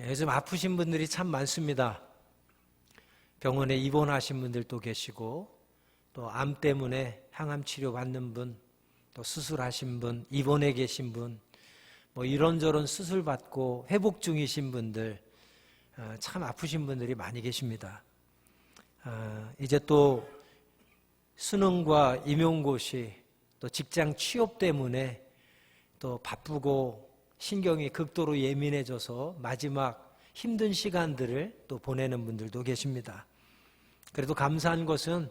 요즘 아프신 분들이 참 많습니다. 병원에 입원하신 분들도 계시고, 또 암 때문에 항암 치료 받는 분, 또 수술하신 분, 입원해 계신 분, 뭐 이런저런 수술 받고 회복 중이신 분들, 참 아프신 분들이 많이 계십니다. 이제 또 수능과 임용고시, 또 직장 취업 때문에 또 바쁘고 신경이 극도로 예민해져서 마지막 힘든 시간들을 또 보내는 분들도 계십니다. 그래도 감사한 것은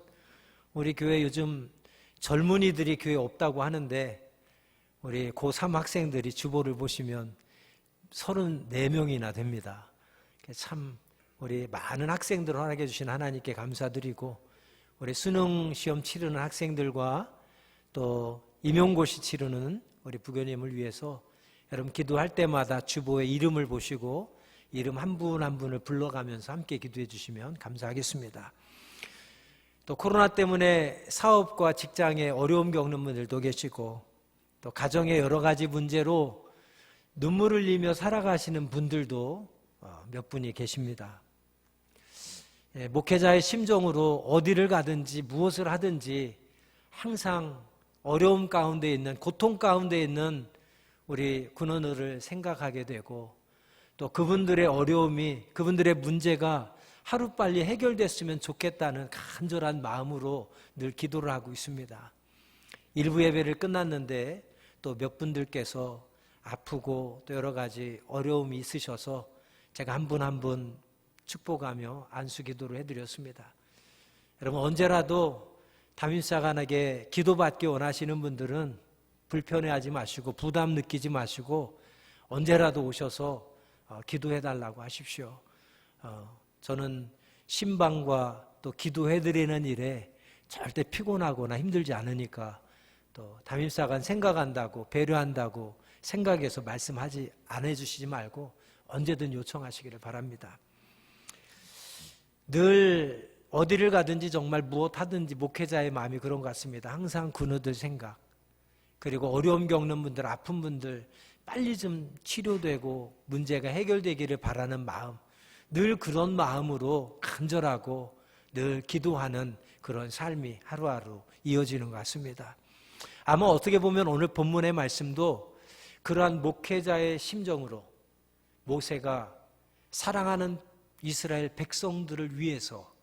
우리 교회 요즘 젊은이들이 교회에 없다고 하는데, 우리 고3 학생들이 주보를 보시면 34명이나 됩니다. 참 우리 많은 학생들을 허락해 주신 하나님께 감사드리고, 우리 수능 시험 치르는 학생들과 또 임용고시 치르는 우리 부교님을 위해서 여러분 기도할 때마다 주보에 이름을 보시고 이름 한 분 한 분을 불러가면서 함께 기도해 주시면 감사하겠습니다. 또 코로나 때문에 사업과 직장에 어려움 겪는 분들도 계시고, 또 가정의 여러 가지 문제로 눈물을 흘리며 살아가시는 분들도 몇 분이 계십니다. 목회자의 심정으로 어디를 가든지 무엇을 하든지 항상 어려움 가운데 있는, 고통 가운데 있는 우리 군원들을 생각하게 되고, 또 그분들의 어려움이, 그분들의 문제가 하루빨리 해결됐으면 좋겠다는 간절한 마음으로 늘 기도를 하고 있습니다. 일부 예배를 끝났는데 또 몇 분들께서 아프고 또 여러 가지 어려움이 있으셔서 제가 한 분 한 분 축복하며 안수 기도를 해드렸습니다. 여러분, 언제라도 담임사관에게 기도받기 원하시는 분들은 불편해하지 마시고 부담 느끼지 마시고 언제라도 오셔서 기도해달라고 하십시오. 저는 신방과 또 기도해드리는 일에 절대 피곤하거나 힘들지 않으니까, 또 담임사관 생각한다고 배려한다고 생각해서 말씀하지 안 해주시지 말고 언제든 요청하시기를 바랍니다. 늘 어디를 가든지 정말 무엇 하든지 목회자의 마음이 그런 것 같습니다. 항상 그누들 생각, 그리고 어려움 겪는 분들, 아픈 분들 빨리 좀 치료되고 문제가 해결되기를 바라는 마음, 늘 그런 마음으로 간절하고 늘 기도하는 그런 삶이 하루하루 이어지는 것 같습니다. 아마 어떻게 보면 오늘 본문의 말씀도 그러한 목회자의 심정으로 모세가 사랑하는 이스라엘 백성들을 위해서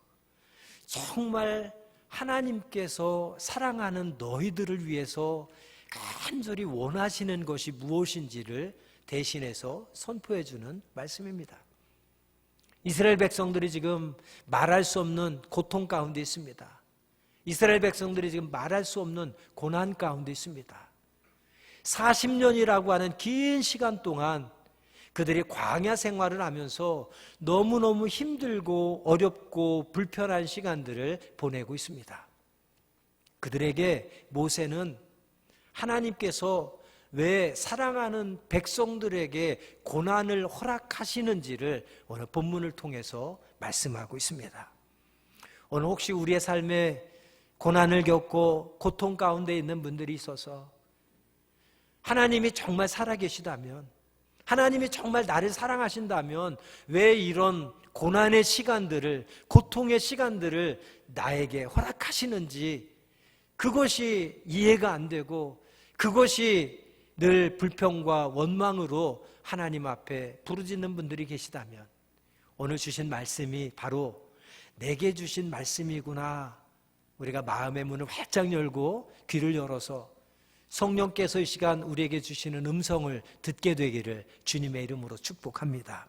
정말 하나님께서 사랑하는 너희들을 위해서 간절히 원하시는 것이 무엇인지를 대신해서 선포해 주는 말씀입니다. 이스라엘 백성들이 지금 말할 수 없는 고통 가운데 있습니다. 이스라엘 백성들이 지금 말할 수 없는 고난 가운데 있습니다. 40년이라고 하는 긴 시간 동안 그들이 광야 생활을 하면서 너무너무 힘들고 어렵고 불편한 시간들을 보내고 있습니다. 그들에게 모세는 하나님께서 왜 사랑하는 백성들에게 고난을 허락하시는지를 오늘 본문을 통해서 말씀하고 있습니다. 오늘 혹시 우리의 삶에 고난을 겪고 고통 가운데 있는 분들이 있어서 하나님이 정말 살아계시다면, 하나님이 정말 나를 사랑하신다면 왜 이런 고난의 시간들을, 고통의 시간들을 나에게 허락하시는지 그것이 이해가 안 되고 그것이 늘 불평과 원망으로 하나님 앞에 부르짖는 분들이 계시다면 오늘 주신 말씀이 바로 내게 주신 말씀이구나. 우리가 마음의 문을 활짝 열고 귀를 열어서 성령께서 이 시간 우리에게 주시는 음성을 듣게 되기를 주님의 이름으로 축복합니다.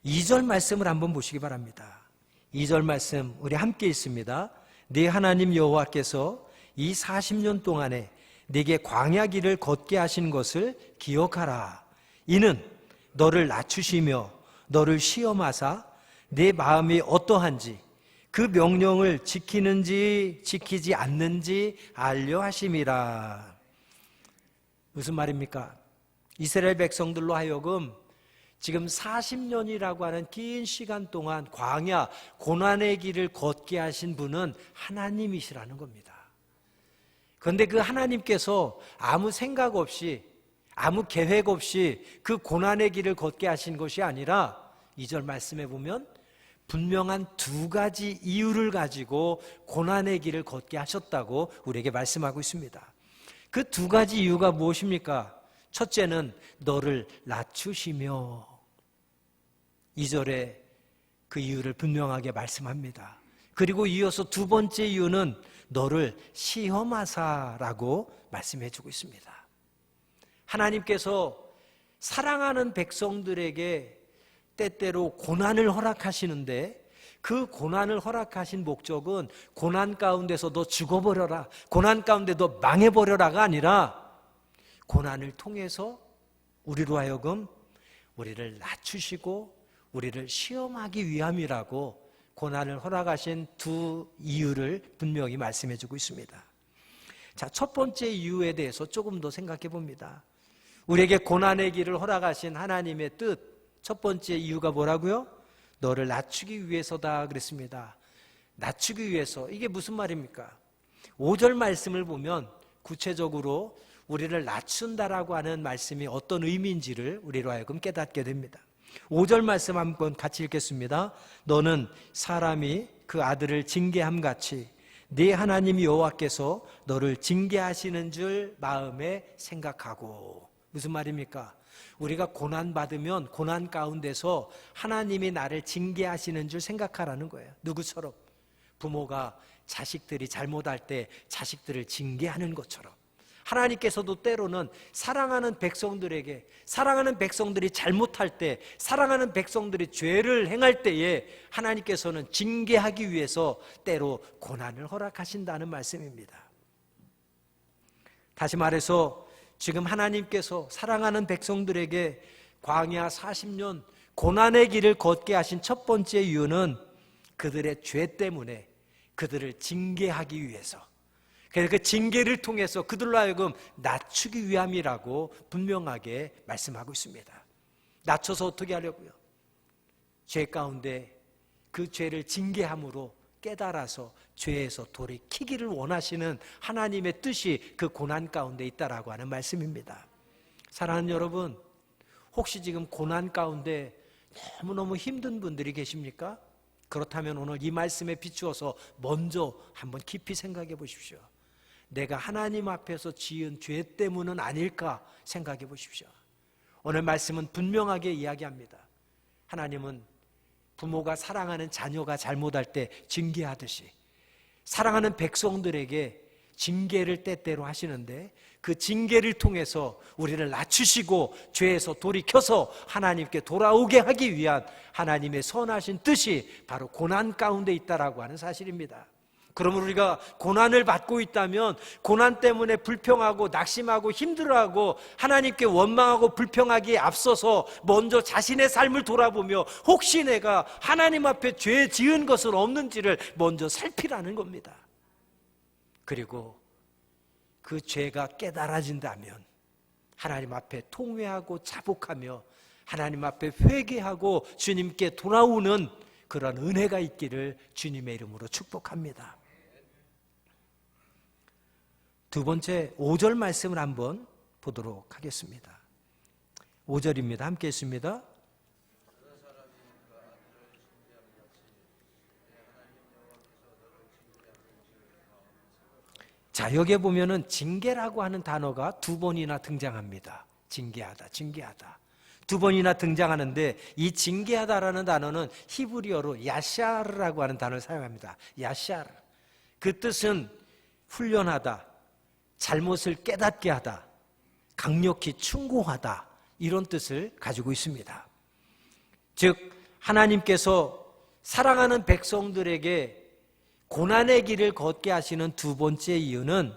2절 말씀을 한번 보시기 바랍니다. 2절 말씀 우리 함께 있습니다. 네 하나님 여호와께서 이 40년 동안에 네게 광야 길을 걷게 하신 것을 기억하라. 이는 너를 낮추시며 너를 시험하사 네 마음이 어떠한지 그 명령을 지키는지 지키지 않는지 알려 하심이라. 무슨 말입니까? 이스라엘 백성들로 하여금 지금 40년이라고 하는 긴 시간 동안 광야, 고난의 길을 걷게 하신 분은 하나님이시라는 겁니다. 그런데 그 하나님께서 아무 생각 없이, 아무 계획 없이 그 고난의 길을 걷게 하신 것이 아니라 2절 말씀해 보면 분명한 두 가지 이유를 가지고 고난의 길을 걷게 하셨다고 우리에게 말씀하고 있습니다. 그 두 가지 이유가 무엇입니까? 첫째는 너를 낮추시며, 2절에 그 이유를 분명하게 말씀합니다. 그리고 이어서 두 번째 이유는 너를 시험하사라고 말씀해 주고 있습니다. 하나님께서 사랑하는 백성들에게 때때로 고난을 허락하시는데 그 고난을 허락하신 목적은 고난 가운데서 너 죽어버려라, 고난 가운데 너 망해버려라가 아니라 고난을 통해서 우리로 하여금 우리를 낮추시고 우리를 시험하기 위함이라고 고난을 허락하신 두 이유를 분명히 말씀해 주고 있습니다. 자, 첫 번째 이유에 대해서 조금 더 생각해 봅니다. 우리에게 고난의 길을 허락하신 하나님의 뜻, 첫 번째 이유가 뭐라고요? 너를 낮추기 위해서다 그랬습니다. 낮추기 위해서, 이게 무슨 말입니까? 5절 말씀을 보면 구체적으로 우리를 낮춘다라고 하는 말씀이 어떤 의미인지를 우리로 하여금 깨닫게 됩니다. 5절 말씀 한번 같이 읽겠습니다. 너는 사람이 그 아들을 징계함같이 네 하나님 여호와께서 너를 징계하시는 줄 마음에 생각하고. 무슨 말입니까? 우리가 고난받으면 고난 가운데서 하나님이 나를 징계하시는 줄 생각하라는 거예요. 누구처럼? 부모가 자식들이 잘못할 때 자식들을 징계하는 것처럼 하나님께서도 때로는 사랑하는 백성들에게, 사랑하는 백성들이 잘못할 때, 사랑하는 백성들이 죄를 행할 때에 하나님께서는 징계하기 위해서 때로 고난을 허락하신다는 말씀입니다. 다시 말해서 지금 하나님께서 사랑하는 백성들에게 광야 40년 고난의 길을 걷게 하신 첫 번째 이유는 그들의 죄 때문에 그들을 징계하기 위해서, 그래서 그 징계를 통해서 그들로 하여금 낮추기 위함이라고 분명하게 말씀하고 있습니다. 낮춰서 어떻게 하려고요? 죄 가운데 그 죄를 징계함으로 깨달아서 죄에서 돌이키기를 원하시는 하나님의 뜻이 그 고난 가운데 있다라고 하는 말씀입니다. 사랑하는 여러분, 혹시 지금 고난 가운데 너무너무 힘든 분들이 계십니까? 그렇다면 오늘 이 말씀에 비추어서 먼저 한번 깊이 생각해 보십시오. 내가 하나님 앞에서 지은 죄 때문은 아닐까 생각해 보십시오. 오늘 말씀은 분명하게 이야기합니다. 하나님은 부모가 사랑하는 자녀가 잘못할 때 징계하듯이 사랑하는 백성들에게 징계를 때때로 하시는데 그 징계를 통해서 우리를 낮추시고 죄에서 돌이켜서 하나님께 돌아오게 하기 위한 하나님의 선하신 뜻이 바로 고난 가운데 있다라고 하는 사실입니다. 그러면 우리가 고난을 받고 있다면 고난 때문에 불평하고 낙심하고 힘들어하고 하나님께 원망하고 불평하기에 앞서서 먼저 자신의 삶을 돌아보며 혹시 내가 하나님 앞에 죄 지은 것은 없는지를 먼저 살피라는 겁니다. 그리고 그 죄가 깨달아진다면 하나님 앞에 통회하고 자복하며 하나님 앞에 회개하고 주님께 돌아오는 그런 은혜가 있기를 주님의 이름으로 축복합니다. 두 번째 5절 말씀을 한번 보도록 하겠습니다. 5절입니다. 함께 했습니다. 자, 여기에 보면은 징계라고 하는 단어가 두 번이나 등장합니다. 징계하다, 징계하다. 두 번이나 등장하는데 이 징계하다라는 단어는 히브리어로 야샤르라고 하는 단어를 사용합니다. 야샤르. 그 뜻은 훈련하다, 잘못을 깨닫게 하다, 강력히 충고하다, 이런 뜻을 가지고 있습니다. 즉 하나님께서 사랑하는 백성들에게 고난의 길을 걷게 하시는 두 번째 이유는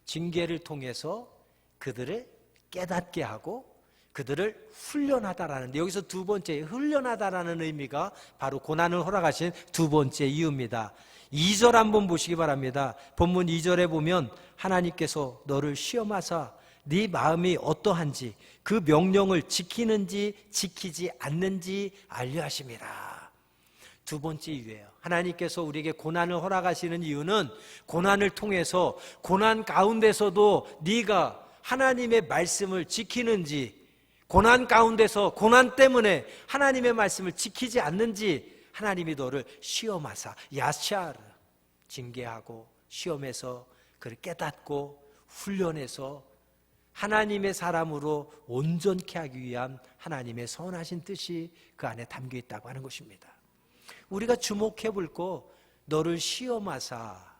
징계를 통해서 그들을 깨닫게 하고 그들을 훈련하다라는데, 여기서 두 번째 훈련하다라는 의미가 바로 고난을 허락하신 두 번째 이유입니다. 2절 한번 보시기 바랍니다. 본문 2절에 보면 하나님께서 너를 시험하사 네 마음이 어떠한지 그 명령을 지키는지 지키지 않는지 알려 하심이라. 두 번째 이유예요. 하나님께서 우리에게 고난을 허락하시는 이유는 고난을 통해서 고난 가운데서도 네가 하나님의 말씀을 지키는지, 고난 가운데서 고난 때문에 하나님의 말씀을 지키지 않는지 하나님이 너를 시험하사 야샤르 징계하고 시험해서 그를 깨닫고 훈련해서 하나님의 사람으로 온전케 하기 위한 하나님의 선하신 뜻이 그 안에 담겨 있다고 하는 것입니다. 우리가 주목해 볼 거, 너를 시험하사.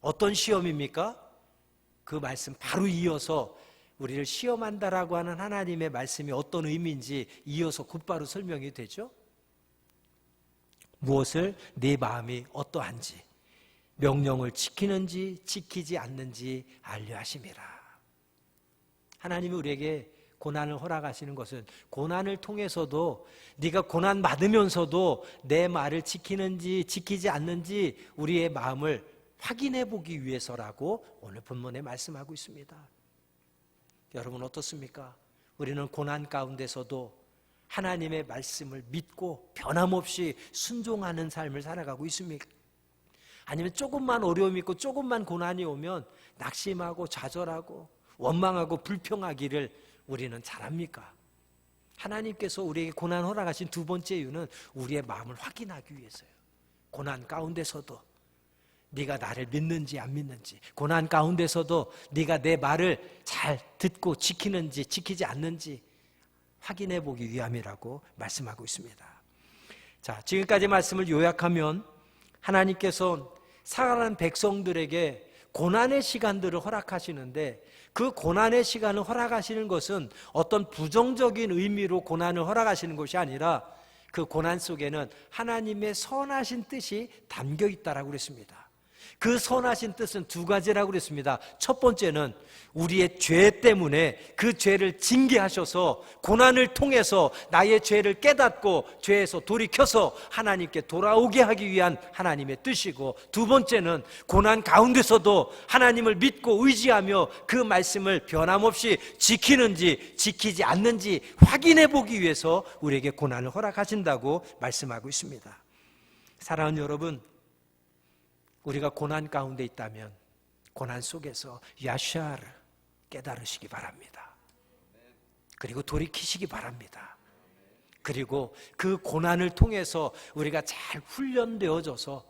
어떤 시험입니까? 그 말씀 바로 이어서 우리를 시험한다라고 하는 하나님의 말씀이 어떤 의미인지 이어서 곧바로 설명이 되죠. 무엇을? 네 마음이 어떠한지, 명령을 지키는지 지키지 않는지 알려 하심이라. 하나님이 우리에게 고난을 허락하시는 것은 고난을 통해서도, 네가 고난 받으면서도 내 말을 지키는지 지키지 않는지 우리의 마음을 확인해 보기 위해서라고 오늘 본문에 말씀하고 있습니다. 여러분 어떻습니까? 우리는 고난 가운데서도 하나님의 말씀을 믿고 변함없이 순종하는 삶을 살아가고 있습니까? 아니면 조금만 어려움이 있고 조금만 고난이 오면 낙심하고 좌절하고 원망하고 불평하기를 우리는 잘합니까? 하나님께서 우리에게 고난 허락하신 두 번째 이유는 우리의 마음을 확인하기 위해서요. 고난 가운데서도 네가 나를 믿는지 안 믿는지, 고난 가운데서도 네가 내 말을 잘 듣고 지키는지 지키지 않는지 확인해 보기 위함이라고 말씀하고 있습니다. 자, 지금까지 말씀을 요약하면 하나님께서 살아난 백성들에게 고난의 시간들을 허락하시는데, 그 고난의 시간을 허락하시는 것은 어떤 부정적인 의미로 고난을 허락하시는 것이 아니라 그 고난 속에는 하나님의 선하신 뜻이 담겨 있다라고 그랬습니다. 그 선하신 뜻은 두 가지라고 그랬습니다. 첫 번째는 우리의 죄 때문에 그 죄를 징계하셔서 고난을 통해서 나의 죄를 깨닫고 죄에서 돌이켜서 하나님께 돌아오게 하기 위한 하나님의 뜻이고, 두 번째는 고난 가운데서도 하나님을 믿고 의지하며 그 말씀을 변함없이 지키는지 지키지 않는지 확인해 보기 위해서 우리에게 고난을 허락하신다고 말씀하고 있습니다. 사랑하는 여러분, 우리가 고난 가운데 있다면 고난 속에서 야샤르 깨달으시기 바랍니다. 그리고 돌이키시기 바랍니다. 그리고 그 고난을 통해서 우리가 잘 훈련되어져서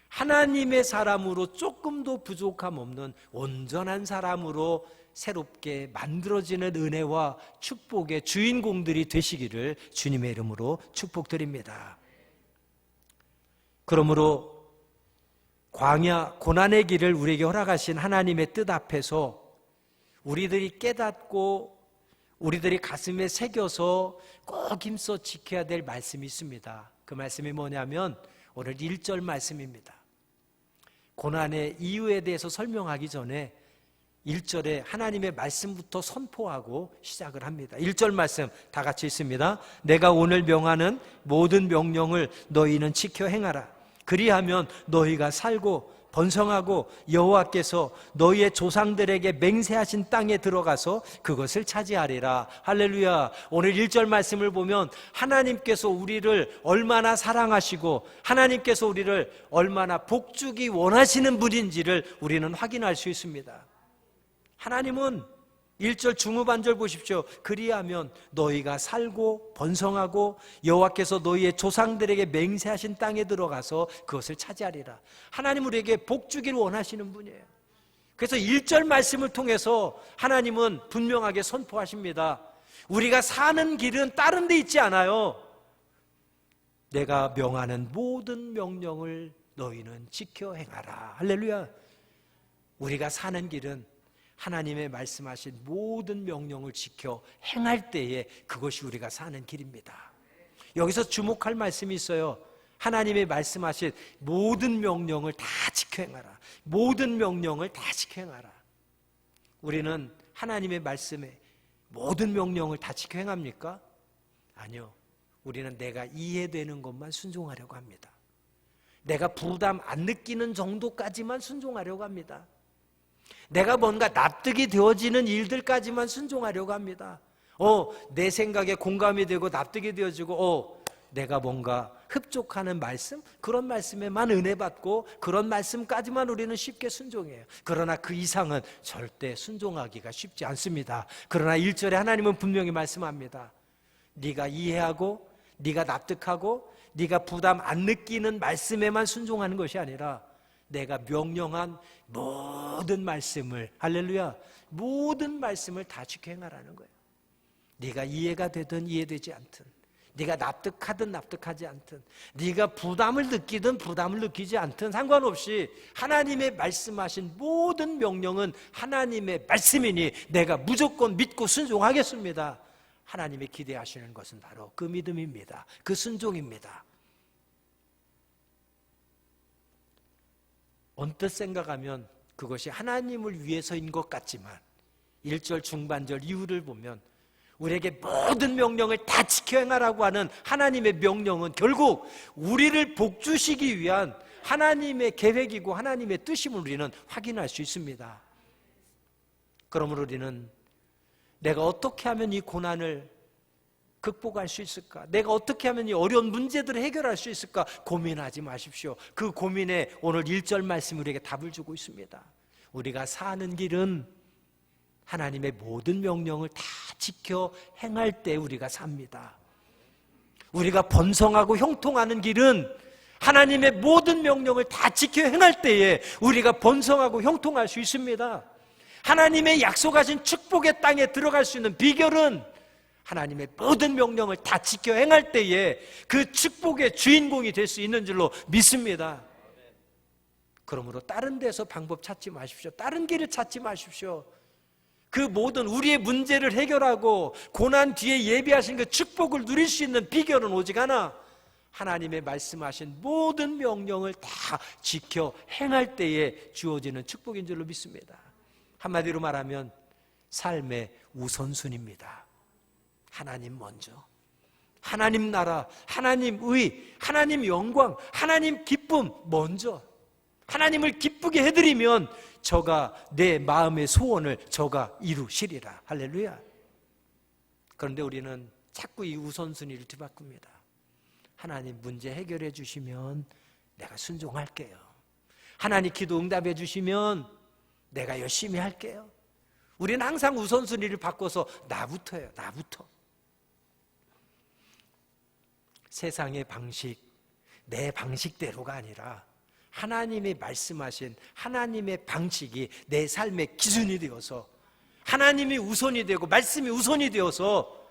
하나님의 사람으로 조금도 부족함 없는 온전한 사람으로 새롭게 만들어지는 은혜와 축복의 주인공들이 되시기를 주님의 이름으로 축복드립니다. 그러므로 광야 고난의 길을 우리에게 허락하신 하나님의 뜻 앞에서 우리들이 깨닫고 우리들이 가슴에 새겨서 꼭 힘써 지켜야 될 말씀이 있습니다. 그 말씀이 뭐냐면 오늘 1절 말씀입니다. 고난의 이유에 대해서 설명하기 전에 1절에 하나님의 말씀부터 선포하고 시작을 합니다. 1절 말씀 다 같이 있습니다. 내가 오늘 명하는 모든 명령을 너희는 지켜 행하라. 그리하면 너희가 살고 번성하고 여호와께서 너희의 조상들에게 맹세하신 땅에 들어가서 그것을 차지하리라. 할렐루야. 오늘 1절 말씀을 보면 하나님께서 우리를 얼마나 사랑하시고 하나님께서 우리를 얼마나 복주기 원하시는 분인지를 우리는 확인할 수 있습니다. 하나님은 1절 중후반절 보십시오. 그리하면 너희가 살고 번성하고 여호와께서 너희의 조상들에게 맹세하신 땅에 들어가서 그것을 차지하리라. 하나님 우리에게 복 주기를 원하시는 분이에요. 그래서 1절 말씀을 통해서 하나님은 분명하게 선포하십니다. 우리가 사는 길은 다른 데 있지 않아요. 내가 명하는 모든 명령을 너희는 지켜 행하라. 할렐루야. 우리가 사는 길은 하나님의 말씀하신 모든 명령을 지켜 행할 때에 그것이 우리가 사는 길입니다. 여기서 주목할 말씀이 있어요. 하나님의 말씀하신 모든 명령을 다 지켜 행하라. 모든 명령을 다 지켜 행하라. 우리는 하나님의 말씀에 모든 명령을 다 지켜 행합니까? 아니요. 우리는 내가 이해되는 것만 순종하려고 합니다. 내가 부담 안 느끼는 정도까지만 순종하려고 합니다. 내가 뭔가 납득이 되어지는 일들까지만 순종하려고 합니다. 내 생각에 공감이 되고 납득이 되어지고 내가 뭔가 흡족하는 말씀, 그런 말씀에만 은혜 받고 그런 말씀까지만 우리는 쉽게 순종해요. 그러나 그 이상은 절대 순종하기가 쉽지 않습니다. 그러나 1절에 하나님은 분명히 말씀합니다. 네가 이해하고 네가 납득하고 네가 부담 안 느끼는 말씀에만 순종하는 것이 아니라 내가 명령한 모든 말씀을, 할렐루야, 모든 말씀을 다 지켜 행하라는 거예요. 네가 이해가 되든 이해되지 않든, 네가 납득하든 납득하지 않든, 네가 부담을 느끼든 부담을 느끼지 않든 상관없이 하나님의 말씀하신 모든 명령은 하나님의 말씀이니 내가 무조건 믿고 순종하겠습니다. 하나님이 기대하시는 것은 바로 그 믿음입니다. 그 순종입니다. 언뜻 생각하면 그것이 하나님을 위해서인 것 같지만 1절 중반절 이후를 보면 우리에게 모든 명령을 다 지켜 행하라고 하는 하나님의 명령은 결국 우리를 복주시기 위한 하나님의 계획이고 하나님의 뜻임을 우리는 확인할 수 있습니다. 그러므로 우리는 내가 어떻게 하면 이 고난을 극복할 수 있을까? 내가 어떻게 하면 이 어려운 문제들을 해결할 수 있을까? 고민하지 마십시오. 그 고민에 오늘 1절 말씀이 우리에게 답을 주고 있습니다. 우리가 사는 길은 하나님의 모든 명령을 다 지켜 행할 때 우리가 삽니다. 우리가 번성하고 형통하는 길은 하나님의 모든 명령을 다 지켜 행할 때에 우리가 번성하고 형통할 수 있습니다. 하나님의 약속하신 축복의 땅에 들어갈 수 있는 비결은 하나님의 모든 명령을 다 지켜 행할 때에 그 축복의 주인공이 될 수 있는 줄로 믿습니다. 그러므로 다른 데서 방법 찾지 마십시오. 다른 길을 찾지 마십시오. 그 모든 우리의 문제를 해결하고 고난 뒤에 예비하신 그 축복을 누릴 수 있는 비결은 오직 하나, 하나님의 말씀하신 모든 명령을 다 지켜 행할 때에 주어지는 축복인 줄로 믿습니다. 한마디로 말하면 삶의 우선순위입니다. 하나님 먼저, 하나님 나라, 하나님 의, 하나님 영광, 하나님 기쁨 먼저. 하나님을 기쁘게 해드리면 저가 내 마음의 소원을 저가 이루시리라. 할렐루야. 그런데 우리는 자꾸 이 우선순위를 뒤바꿉니다. 하나님 문제 해결해 주시면 내가 순종할게요. 하나님 기도 응답해 주시면 내가 열심히 할게요. 우리는 항상 우선순위를 바꿔서 나부터예요. 나부터. 세상의 방식, 내 방식대로가 아니라 하나님이 말씀하신 하나님의 방식이 내 삶의 기준이 되어서 하나님이 우선이 되고 말씀이 우선이 되어서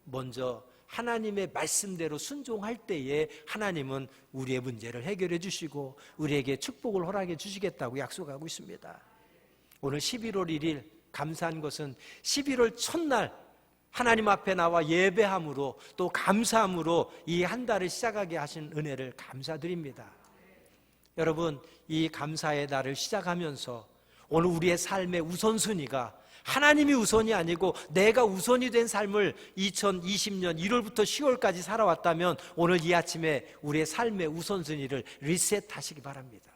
먼저 하나님의 말씀대로 순종할 때에 하나님은 우리의 문제를 해결해 주시고 우리에게 축복을 허락해 주시겠다고 약속하고 있습니다. 오늘 11월 1일 감사한 것은 11월 첫날 하나님 앞에 나와 예배함으로 또 감사함으로 이 한 달을 시작하게 하신 은혜를 감사드립니다. 여러분, 이 감사의 날을 시작하면서 오늘 우리의 삶의 우선순위가 하나님이 우선이 아니고 내가 우선이 된 삶을 2020년 1월부터 10월까지 살아왔다면 오늘 이 아침에 우리의 삶의 우선순위를 리셋하시기 바랍니다.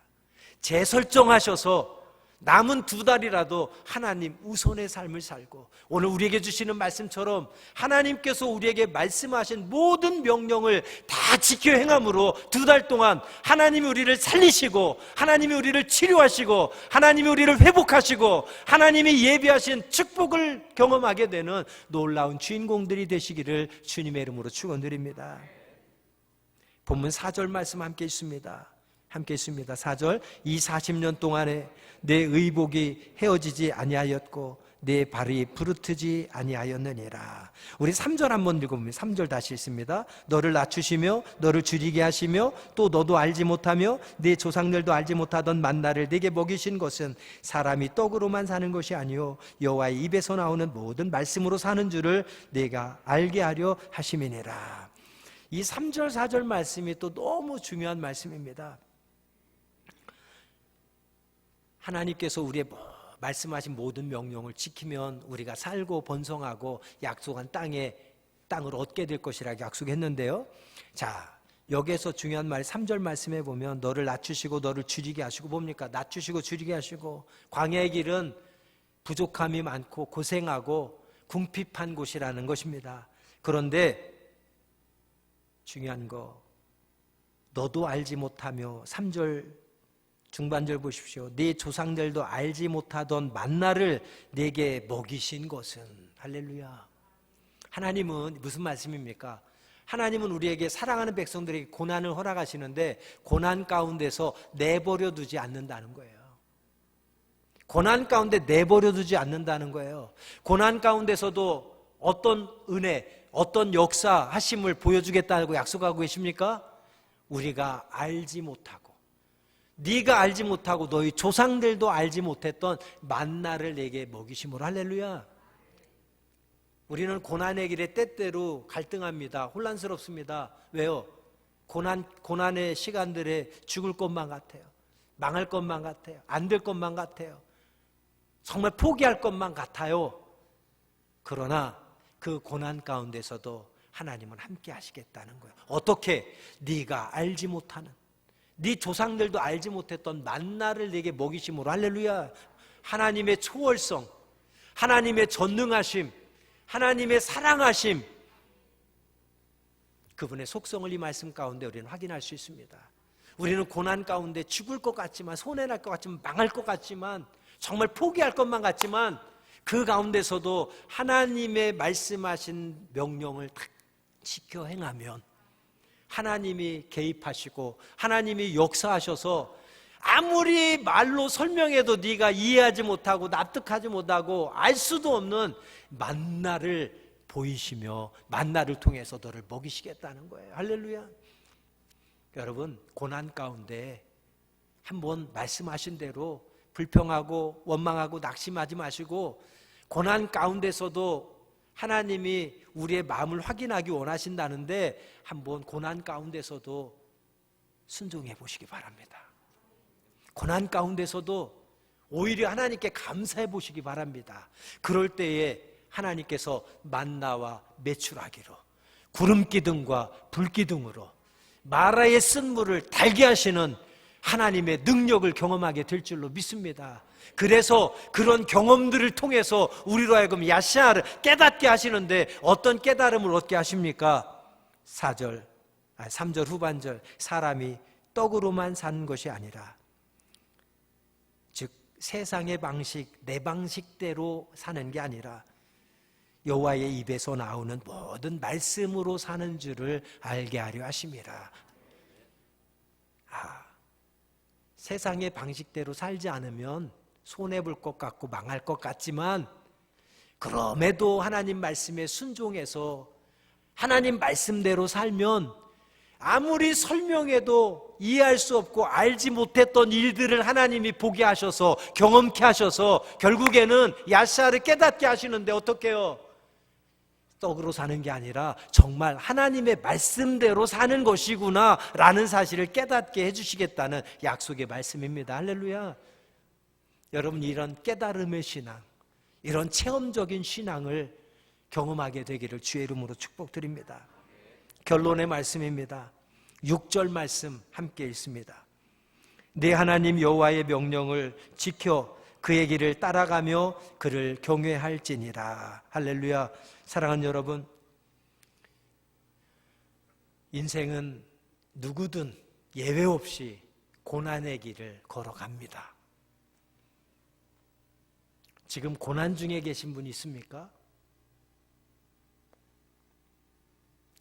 재설정하셔서 남은 2달이라도 하나님 우선의 삶을 살고 오늘 우리에게 주시는 말씀처럼 하나님께서 우리에게 말씀하신 모든 명령을 다 지켜 행함으로 2달 동안 하나님이 우리를 살리시고 하나님이 우리를 치료하시고 하나님이 우리를 회복하시고 하나님이 예비하신 축복을 경험하게 되는 놀라운 주인공들이 되시기를 주님의 이름으로 축원드립니다. 본문 4절 말씀 함께 있습니다. 함께 있습니다. 4절, 이 40년 동안에 내 의복이 헤어지지 아니하였고 내 발이 부르트지 아니하였느니라. 우리 3절 한번 읽어보면 3절 다시 읽습니다. 너를 낮추시며 너를 줄이게 하시며 또 너도 알지 못하며 내 조상들도 알지 못하던 만나를 내게 먹이신 것은 사람이 떡으로만 사는 것이 아니요 여호와의 입에서 나오는 모든 말씀으로 사는 줄을 내가 알게 하려 하심이니라. 이 3절 4절 말씀이 또 너무 중요한 말씀입니다. 하나님께서 우리의 말씀하신 모든 명령을 지키면 우리가 살고 번성하고 약속한 땅을 얻게 될 것이라고 약속했는데요. 자, 여기에서 중요한 말 3절 말씀해 보면 너를 낮추시고 너를 줄이게 하시고 뭡니까? 낮추시고 줄이게 하시고 광야의 길은 부족함이 많고 고생하고 궁핍한 곳이라는 것입니다. 그런데 중요한 거 너도 알지 못하며 3절 중반절 보십시오. 네 조상들도 알지 못하던 만나를 내게 먹이신 것은. 할렐루야. 하나님은 무슨 말씀입니까? 하나님은 우리에게 사랑하는 백성들에게 고난을 허락하시는데 고난 가운데서 내버려 두지 않는다는 거예요. 고난 가운데 내버려 두지 않는다는 거예요. 고난 가운데서도 어떤 은혜, 어떤 역사 하심을 보여주겠다고 약속하고 계십니까? 우리가 알지 못하고, 네가 알지 못하고 너희 조상들도 알지 못했던 만나를 내게 먹이심으로. 할렐루야. 우리는 고난의 길에 때때로 갈등합니다. 혼란스럽습니다. 왜요? 고난의 시간들에 죽을 것만 같아요. 망할 것만 같아요. 안 될 것만 같아요. 정말 포기할 것만 같아요. 그러나 그 고난 가운데서도 하나님은 함께 하시겠다는 거예요. 어떻게? 네가 알지 못하는, 네 조상들도 알지 못했던 만나를 내게 먹이심으로. 할렐루야. 하나님의 초월성, 하나님의 전능하심, 하나님의 사랑하심, 그분의 속성을 이 말씀 가운데 우리는 확인할 수 있습니다. 우리는 고난 가운데 죽을 것 같지만, 손해날 것 같지만, 망할 것 같지만, 정말 포기할 것만 같지만, 그 가운데서도 하나님의 말씀하신 명령을 딱 지켜 행하면 하나님이 개입하시고 하나님이 역사하셔서 아무리 말로 설명해도 네가 이해하지 못하고 납득하지 못하고 알 수도 없는 만나를 보이시며 만나를 통해서 너를 먹이시겠다는 거예요. 할렐루야. 여러분, 고난 가운데 한번 말씀하신 대로 불평하고 원망하고 낙심하지 마시고, 고난 가운데서도 하나님이 우리의 마음을 확인하기 원하신다는데 한번 고난 가운데서도 순종해 보시기 바랍니다. 고난 가운데서도 오히려 하나님께 감사해 보시기 바랍니다. 그럴 때에 하나님께서 만나와 메추라기로, 구름기둥과 불기둥으로 마라의 쓴물을 달게 하시는 하나님의 능력을 경험하게 될 줄로 믿습니다. 그래서 그런 경험들을 통해서 우리로 하여금 야시아를 깨닫게 하시는데 어떤 깨달음을 얻게 하십니까? 3절 후반절, 사람이 떡으로만 사는 것이 아니라, 즉 세상의 방식, 내 방식대로 사는 게 아니라 여호와의 입에서 나오는 모든 말씀으로 사는 줄을 알게 하려 하심이라. 세상의 방식대로 살지 않으면 손해볼 것 같고 망할 것 같지만, 그럼에도 하나님 말씀에 순종해서 하나님 말씀대로 살면 아무리 설명해도 이해할 수 없고 알지 못했던 일들을 하나님이 보게 하셔서 경험케 하셔서 결국에는 야시아를 깨닫게 하시는데 어떻게 해요? 떡으로 사는 게 아니라 정말 하나님의 말씀대로 사는 것이구나 라는 사실을 깨닫게 해주시겠다는 약속의 말씀입니다. 할렐루야. 여러분, 이런 깨달음의 신앙, 이런 체험적인 신앙을 경험하게 되기를 주의 이름으로 축복드립니다. 결론의 말씀입니다. 6절 말씀 함께 읽습니다. 네 하나님 여호와의 명령을 지켜 그의 길을 따라가며 그를 경외할지니라. 할렐루야. 사랑하는 여러분, 인생은 누구든 예외 없이 고난의 길을 걸어갑니다. 지금 고난 중에 계신 분 있습니까?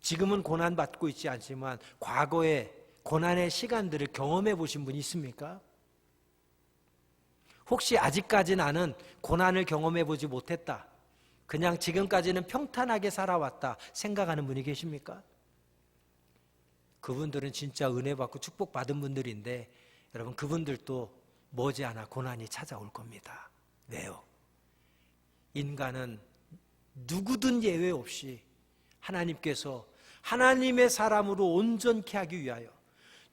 지금은 고난받고 있지 않지만 과거에 고난의 시간들을 경험해 보신 분 있습니까? 혹시 아직까지 나는 고난을 경험해 보지 못했다, 그냥 지금까지는 평탄하게 살아왔다 생각하는 분이 계십니까? 그분들은 진짜 은혜 받고 축복 받은 분들인데, 여러분, 그분들도 머지않아 고난이 찾아올 겁니다. 왜요? 인간은 누구든 예외 없이 하나님께서 하나님의 사람으로 온전케 하기 위하여,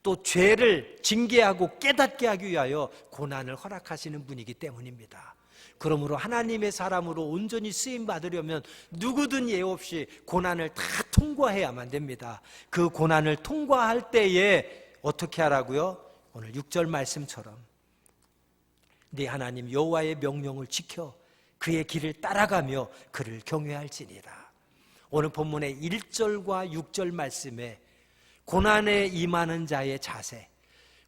또 죄를 징계하고 깨닫게 하기 위하여 고난을 허락하시는 분이기 때문입니다. 그러므로 하나님의 사람으로 온전히 쓰임 받으려면 누구든 예외 없이 고난을 다 통과해야만 됩니다. 그 고난을 통과할 때에 어떻게 하라고요? 오늘 6절 말씀처럼 네 하나님 여호와의 명령을 지켜 그의 길을 따라가며 그를 경외할지니라. 오늘 본문의 1절과 6절 말씀에 고난에 임하는 자의 자세,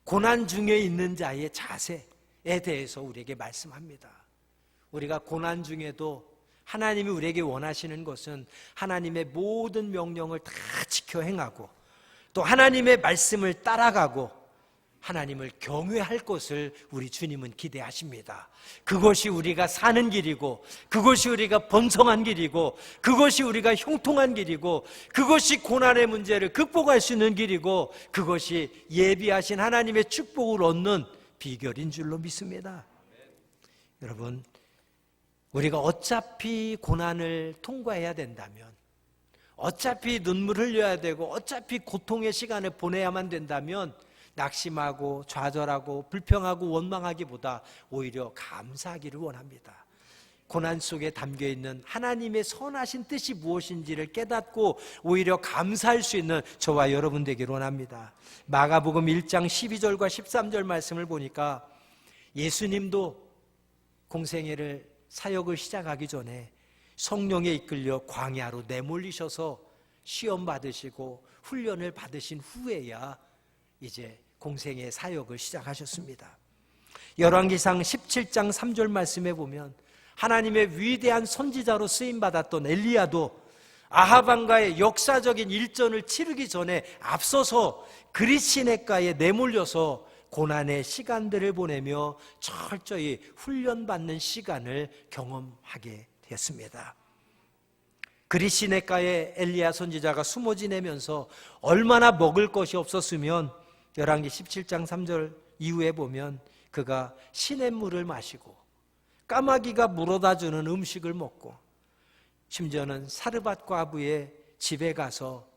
고난 중에 있는 자의 자세에 대해서 우리에게 말씀합니다. 우리가 고난 중에도 하나님이 우리에게 원하시는 것은 하나님의 모든 명령을 다 지켜 행하고 또 하나님의 말씀을 따라가고 하나님을 경외할 것을 우리 주님은 기대하십니다. 그것이 우리가 사는 길이고 그것이 우리가 번성한 길이고 그것이 우리가 형통한 길이고 그것이 고난의 문제를 극복할 수 있는 길이고 그것이 예비하신 하나님의 축복을 얻는 비결인 줄로 믿습니다. 여러분, 우리가 어차피 고난을 통과해야 된다면, 어차피 눈물 흘려야 되고 어차피 고통의 시간을 보내야만 된다면 낙심하고 좌절하고 불평하고 원망하기보다 오히려 감사하기를 원합니다. 고난 속에 담겨있는 하나님의 선하신 뜻이 무엇인지를 깨닫고 오히려 감사할 수 있는 저와 여러분 되기를 원합니다. 마가복음 1장 12절과 13절 말씀을 보니까 예수님도 공생애를 사역을 시작하기 전에 성령에 이끌려 광야로 내몰리셔서 시험 받으시고 훈련을 받으신 후에야 이제 공생의 사역을 시작하셨습니다. 열왕기상 17장 3절 말씀에 보면 하나님의 위대한 선지자로 쓰임받았던 엘리야도 아합 왕가의 역사적인 일전을 치르기 전에 앞서서 그릿시냇가에 내몰려서 고난의 시간들을 보내며 철저히 훈련받는 시간을 경험하게 됐습니다. 그릿시냇가에 엘리야 선지자가 숨어 지내면서 얼마나 먹을 것이 없었으면 열왕기 17장 3절 이후에 보면 그가 시냇물을 마시고 까마귀가 물어다 주는 음식을 먹고 심지어는 사르밧 과부의 집에 가서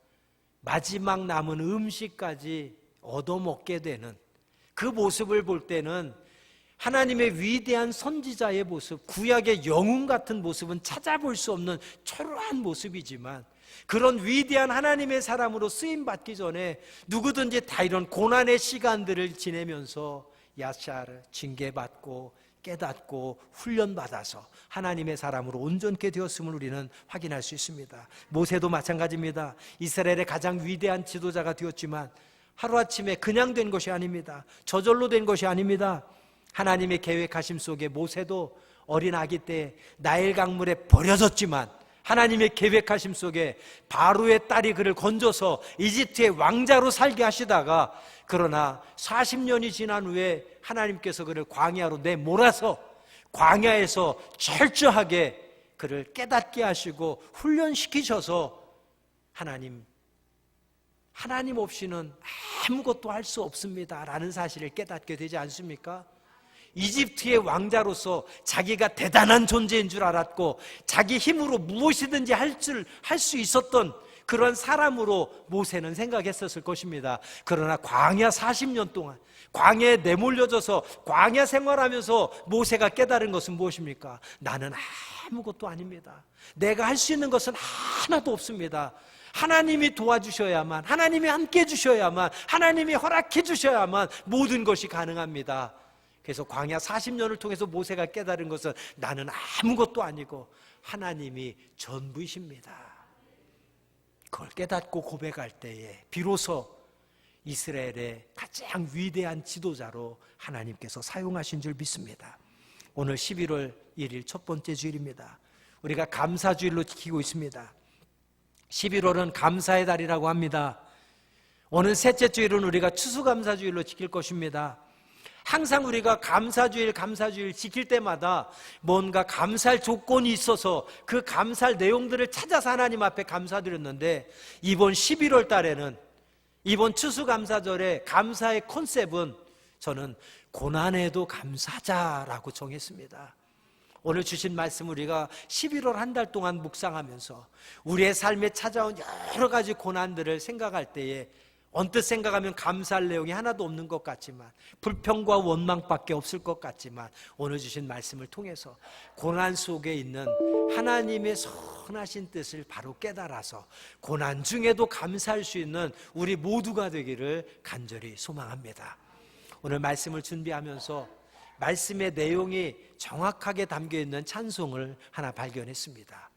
마지막 남은 음식까지 얻어먹게 되는 그 모습을 볼 때는 하나님의 위대한 선지자의 모습, 구약의 영웅 같은 모습은 찾아볼 수 없는 초라한 모습이지만 그런 위대한 하나님의 사람으로 쓰임받기 전에 누구든지 다 이런 고난의 시간들을 지내면서 야샤르, 징계받고 깨닫고 훈련받아서 하나님의 사람으로 온전케 되었음을 우리는 확인할 수 있습니다. 모세도 마찬가지입니다. 이스라엘의 가장 위대한 지도자가 되었지만 하루아침에 그냥 된 것이 아닙니다. 저절로 된 것이 아닙니다. 하나님의 계획하심 속에 모세도 어린 아기 때 나일 강물에 버려졌지만 하나님의 계획하심 속에 바로의 딸이 그를 건져서 이집트의 왕자로 살게 하시다가 그러나 40년이 지난 후에 하나님께서 그를 광야로 내몰아서 광야에서 철저하게 그를 깨닫게 하시고 훈련시키셔서 하나님 없이는 아무것도 할 수 없습니다 라는 사실을 깨닫게 되지 않습니까? 이집트의 왕자로서 자기가 대단한 존재인 줄 알았고 자기 힘으로 무엇이든지 할 수 있었던 그런 사람으로 모세는 생각했었을 것입니다. 그러나 광야 40년 동안 광야에 내몰려져서 광야 생활하면서 모세가 깨달은 것은 무엇입니까? 나는 아무것도 아닙니다. 내가 할 수 있는 것은 하나도 없습니다. 하나님이 도와주셔야만, 하나님이 함께 해주셔야만, 하나님이 허락해 주셔야만 모든 것이 가능합니다. 그래서 광야 40년을 통해서 모세가 깨달은 것은 나는 아무것도 아니고 하나님이 전부이십니다. 그걸 깨닫고 고백할 때에 비로소 이스라엘의 가장 위대한 지도자로 하나님께서 사용하신 줄 믿습니다. 오늘 11월 1일 첫 번째 주일입니다. 우리가 감사주일로 지키고 있습니다. 11월은 감사의 달이라고 합니다. 오늘 셋째 주일은 우리가 추수감사주일로 지킬 것입니다. 항상 우리가 감사주일 지킬 때마다 뭔가 감사할 조건이 있어서 그 감사할 내용들을 찾아서 하나님 앞에 감사드렸는데 이번 11월 달에는 이번 추수감사절의 감사의 컨셉은 저는 고난에도 감사하자라고 정했습니다. 오늘 주신 말씀 우리가 11월 한 달 동안 묵상하면서 우리의 삶에 찾아온 여러 가지 고난들을 생각할 때에 언뜻 생각하면 감사할 내용이 하나도 없는 것 같지만 불평과 원망밖에 없을 것 같지만 오늘 주신 말씀을 통해서 고난 속에 있는 하나님의 선하신 뜻을 바로 깨달아서 고난 중에도 감사할 수 있는 우리 모두가 되기를 간절히 소망합니다. 오늘 말씀을 준비하면서 말씀의 내용이 정확하게 담겨있는 찬송을 하나 발견했습니다.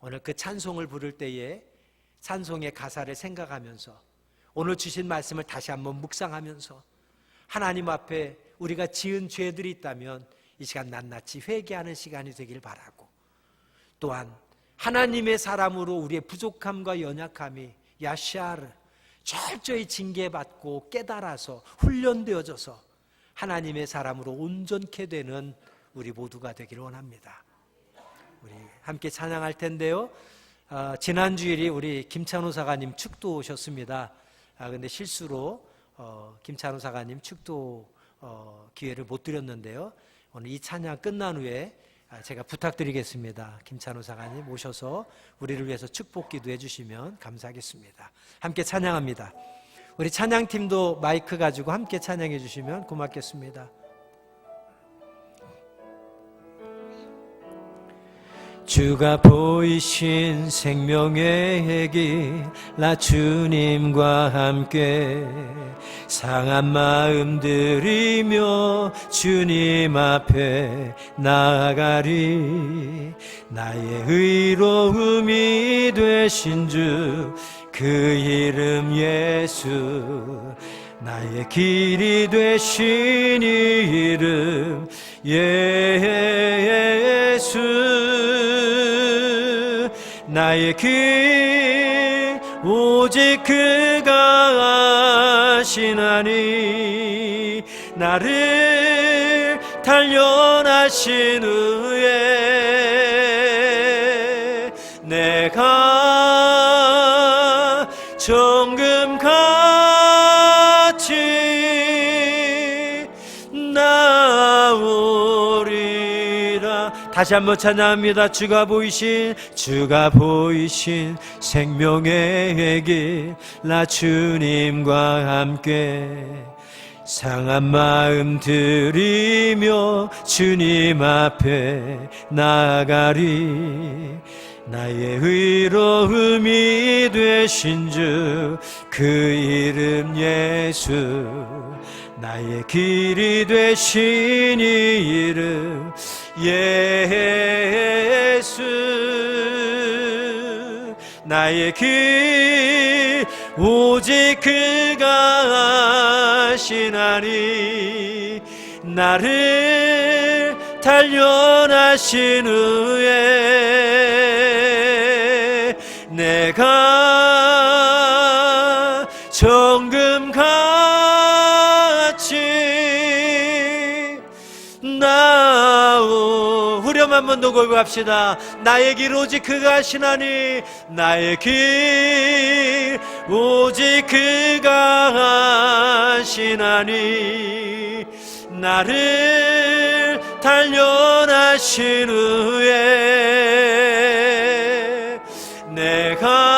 오늘 그 찬송을 부를 때에 찬송의 가사를 생각하면서 오늘 주신 말씀을 다시 한번 묵상하면서 하나님 앞에 우리가 지은 죄들이 있다면 이 시간 낱낱이 회개하는 시간이 되길 바라고, 또한 하나님의 사람으로 우리의 부족함과 연약함이 야샤르 철저히 징계받고 깨달아서 훈련되어져서 하나님의 사람으로 온전케 되는 우리 모두가 되기를 원합니다. 우리 함께 찬양할 텐데요. 지난 주일이 우리 김찬호 사가님 축도 오셨습니다. 근데 실수로 김찬호 사가님 축도 기회를 못 드렸는데요. 오늘 이 찬양 끝난 후에 제가 부탁드리겠습니다. 김찬호 사가님 오셔서 우리를 위해서 축복 기도해 주시면 감사하겠습니다. 함께 찬양합니다. 우리 찬양팀도 마이크 가지고 함께 찬양해 주시면 고맙겠습니다. 주가 보이신 생명의 길, 나 주님과 함께 상한 마음 들이며 주님 앞에 나아가리. 나의 의로움이 되신 주, 그 이름 예수, 나의 길이 되신 이름 예수. 나의 길 오직 그가 아시나니, 나를 단련하신 후에 내가 정금같이 나오리라. 다시 한번 찬양합니다. 주가 보이신 생명의 길, 나 주님과 함께 상한 마음 들이며 주님 앞에 나아가리. 나의 의로움이 되신 주, 그 이름 예수, 나의 길이 되신 이름 예수. 나의 길 오직 그가 아시나니, 나를 단련하신 후에 내가 정금같이 후렴 한 번 더 고백합시다. 나의 길 오직 그가 아시나니, 나의 길 오직 그가 아시나니, 나를 단련하신 후에 내가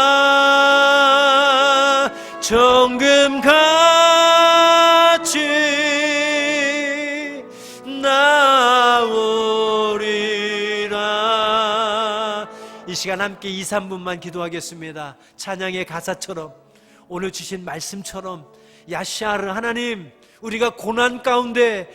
정금같이 나오리라. 이 시간 함께 2, 3분만 기도하겠습니다. 찬양의 가사처럼, 오늘 주신 말씀처럼 야시아르 하나님, 우리가 고난 가운데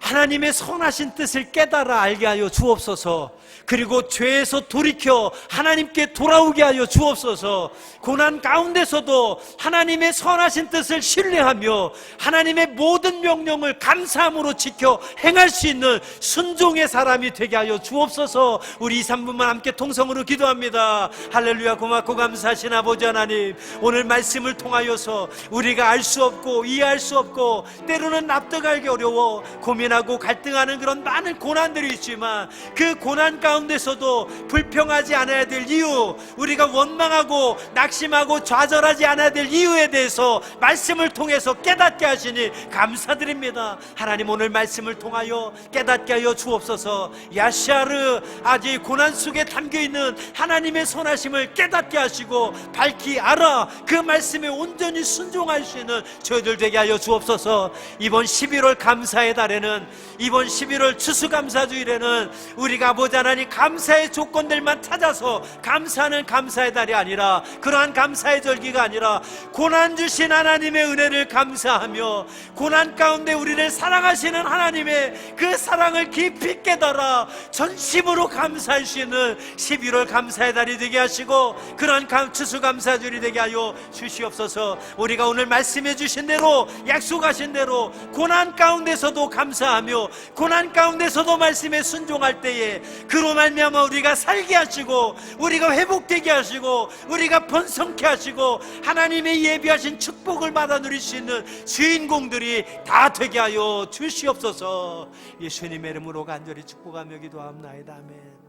하나님의 선하신 뜻을 깨달아 알게 하여 주옵소서. 그리고 죄에서 돌이켜 하나님께 돌아오게 하여 주옵소서. 고난 가운데서도 하나님의 선하신 뜻을 신뢰하며 하나님의 모든 명령을 감사함으로 지켜 행할 수 있는 순종의 사람이 되게 하여 주옵소서. 우리 2, 3분만 함께 통성으로 기도합니다. 할렐루야. 고맙고 감사하신 아버지 하나님, 오늘 말씀을 통하여서 우리가 알 수 없고 이해할 수 없고 때로는 납득하기 어려워 고민하고 갈등하는 그런 많은 고난들이 있지만, 그 고난 가운데서도 불평하지 않아야 될 이유, 우리가 원망하고 낙심하고 좌절하지 않아야 될 이유에 대해서 말씀을 통해서 깨닫게 하시니 감사드립니다. 하나님, 오늘 말씀을 통하여 깨닫게 하여 주옵소서. 야시아르, 아직 고난 속에 담겨있는 하나님의 선하심을 깨닫게 하시고 밝히 알아 그 말씀에 온전히 순종할 수 있는 저희들 되게 하여 주옵소서. 이번 11월 감사의 달에는 주시는 이번 11월 추수감사주일에는 우리가 아버지 하나님 감사의 조건들만 찾아서 감사하는 감사의 달이 아니라, 그러한 감사의 절기가 아니라 고난 주신 하나님의 은혜를 감사하며 고난 가운데 우리를 사랑하시는 하나님의 그 사랑을 깊이 깨달아 전심으로 감사할 수 있는 11월 감사의 달이 되게 하시고, 그러한 추수감사주일이 되게 하여 주시옵소서. 우리가 오늘 말씀해 주신 대로, 약속하신 대로 고난 가운데서도 감사하며 고난 가운데서도 말씀에 순종할 때에 그로 말미암아 우리가 살게 하시고 우리가 회복되게 하시고 우리가 번성케 하시고 하나님의 예비하신 축복을 받아 누릴 수 있는 주인공들이 다 되게 하여 주시옵소서. 예수님의 이름으로 간절히 축복하며 기도합나이다. 아멘.